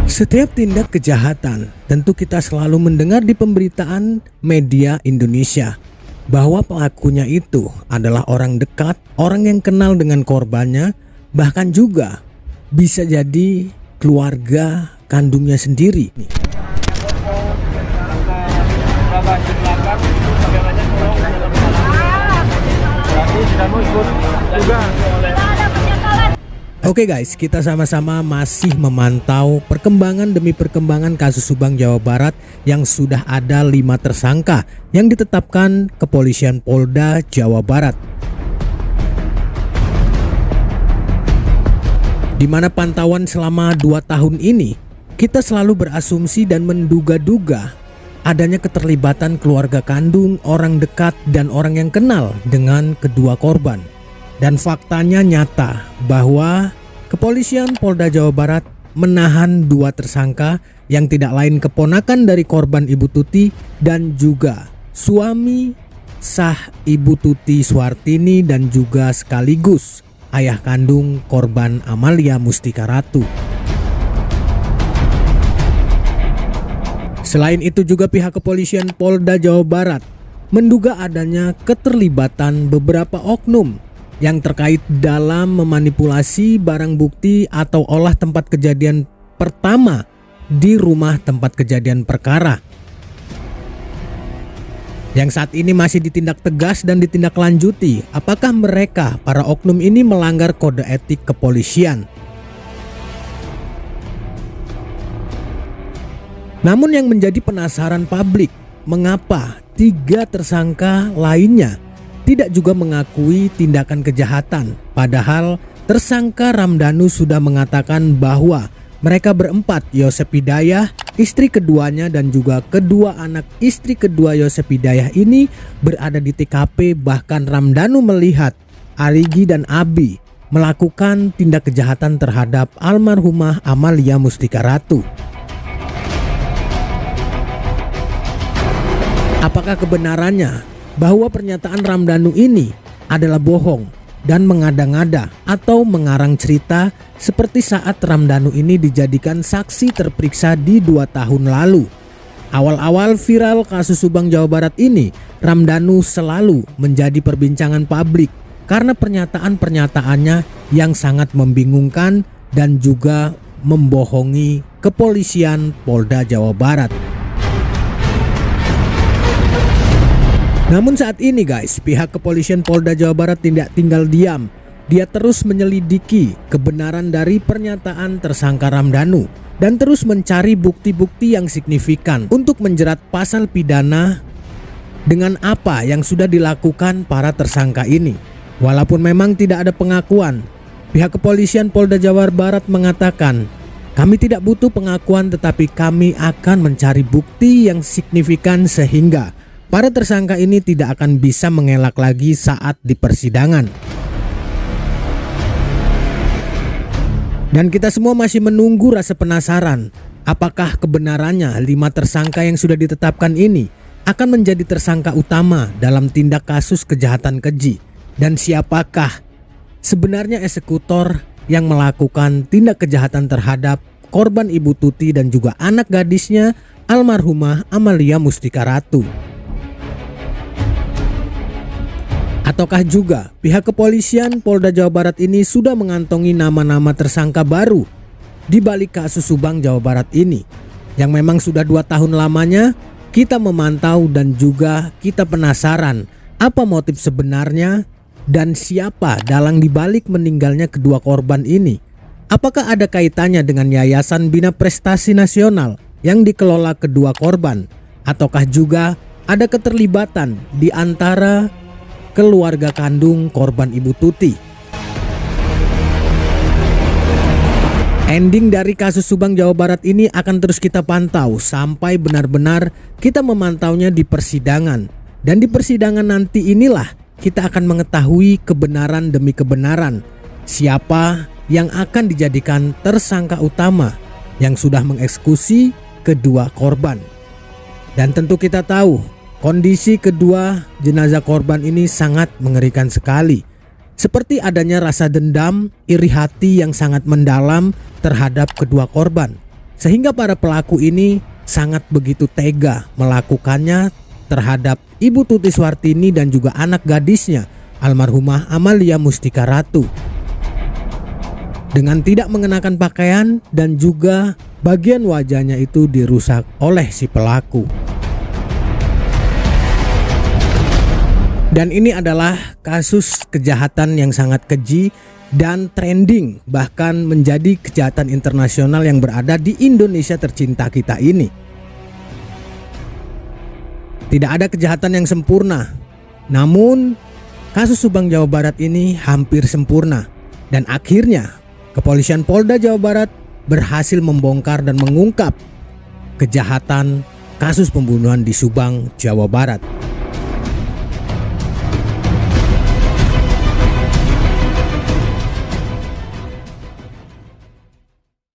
Setiap tindak kejahatan, tentu kita selalu mendengar di pemberitaan media Indonesia bahwa pelakunya itu adalah orang dekat, orang yang kenal dengan korbannya, bahkan juga bisa jadi keluarga kandungnya sendiri. Oke guys, kita sama-sama masih memantau perkembangan demi perkembangan kasus Subang Jawa Barat yang sudah ada 5 tersangka yang ditetapkan Kepolisian Polda Jawa Barat. Di mana pantauan selama 2 tahun ini, kita selalu berasumsi dan menduga-duga adanya keterlibatan keluarga kandung, orang dekat, dan orang yang kenal dengan kedua korban. Dan faktanya nyata bahwa Kepolisian Polda Jawa Barat menahan 2 tersangka yang tidak lain keponakan dari korban Ibu Tuti dan juga suami sah Ibu Tuti Suhartini dan juga sekaligus ayah kandung korban Amalia Mustika Ratu. Selain itu juga pihak Kepolisian Polda Jawa Barat menduga adanya keterlibatan beberapa oknum yang terkait dalam memanipulasi barang bukti atau olah tempat kejadian pertama di rumah tempat kejadian perkara, yang saat ini masih ditindak tegas dan ditindaklanjuti apakah mereka para oknum ini melanggar kode etik kepolisian. Namun yang menjadi penasaran publik, mengapa 3 tersangka lainnya tidak juga mengakui tindakan kejahatan, padahal tersangka Ramdhanu sudah mengatakan bahwa mereka berempat, Yosep Hidayah, istri keduanya dan juga kedua anak istri kedua Yosep Hidayah ini berada di TKP. Bahkan Ramdhanu melihat Arigi dan Abi melakukan tindak kejahatan terhadap almarhumah Amalia Mustika Ratu. Apakah kebenarannya bahwa pernyataan Ramdhanu ini adalah bohong dan mengada-ngada atau mengarang cerita seperti saat Ramdhanu ini dijadikan saksi terperiksa di 2 tahun lalu? Awal-awal viral kasus Subang Jawa Barat ini, Ramdhanu selalu menjadi perbincangan publik karena pernyataan-pernyataannya yang sangat membingungkan dan juga membohongi Kepolisian Polda Jawa Barat. Namun saat ini guys, pihak Kepolisian Polda Jawa Barat tidak tinggal diam. Dia terus menyelidiki kebenaran dari pernyataan tersangka Ramdhanu dan terus mencari bukti-bukti yang signifikan untuk menjerat pasal pidana dengan apa yang sudah dilakukan para tersangka ini. Walaupun memang tidak ada pengakuan, pihak Kepolisian Polda Jawa Barat mengatakan, kami tidak butuh pengakuan tetapi kami akan mencari bukti yang signifikan sehingga para tersangka ini tidak akan bisa mengelak lagi saat di persidangan. Dan kita semua masih menunggu rasa penasaran, apakah kebenarannya 5 tersangka yang sudah ditetapkan ini akan menjadi tersangka utama dalam tindak kasus kejahatan keji, dan siapakah sebenarnya eksekutor yang melakukan tindak kejahatan terhadap korban Ibu Tuti dan juga anak gadisnya almarhumah Amalia Mustika Ratu. Ataukah juga pihak Kepolisian Polda Jawa Barat ini sudah mengantongi nama-nama tersangka baru di balik kasus Subang Jawa Barat ini, yang memang sudah 2 tahun lamanya kita memantau dan juga kita penasaran apa motif sebenarnya dan siapa dalang di balik meninggalnya kedua korban ini. Apakah ada kaitannya dengan Yayasan Bina Prestasi Nasional yang dikelola kedua korban, ataukah juga ada keterlibatan di antara keluarga kandung korban Ibu Tuti? Ending dari kasus Subang Jawa Barat ini akan terus kita pantau sampai benar-benar kita memantaunya di persidangan. Dan di persidangan nanti inilah kita akan mengetahui kebenaran demi kebenaran, siapa yang akan dijadikan tersangka utama yang sudah mengeksekusi kedua korban. Dan tentu kita tahu kondisi kedua jenazah korban ini sangat mengerikan sekali. Seperti adanya rasa dendam, iri hati yang sangat mendalam terhadap kedua korban. sehingga para pelaku ini sangat begitu tega melakukannya terhadap Ibu Tuti Suartini dan juga anak gadisnya almarhumah Amalia Mustika Ratu. Dengan tidak mengenakan pakaian dan juga bagian wajahnya itu dirusak oleh si pelaku. Dan ini adalah kasus kejahatan yang sangat keji dan trending, bahkan menjadi kejahatan internasional yang berada di Indonesia tercinta kita ini. Tidak ada kejahatan yang sempurna, namun kasus Subang Jawa Barat ini hampir sempurna. Dan akhirnya Kepolisian Polda Jawa Barat berhasil membongkar dan mengungkap kejahatan kasus pembunuhan di Subang, Jawa Barat.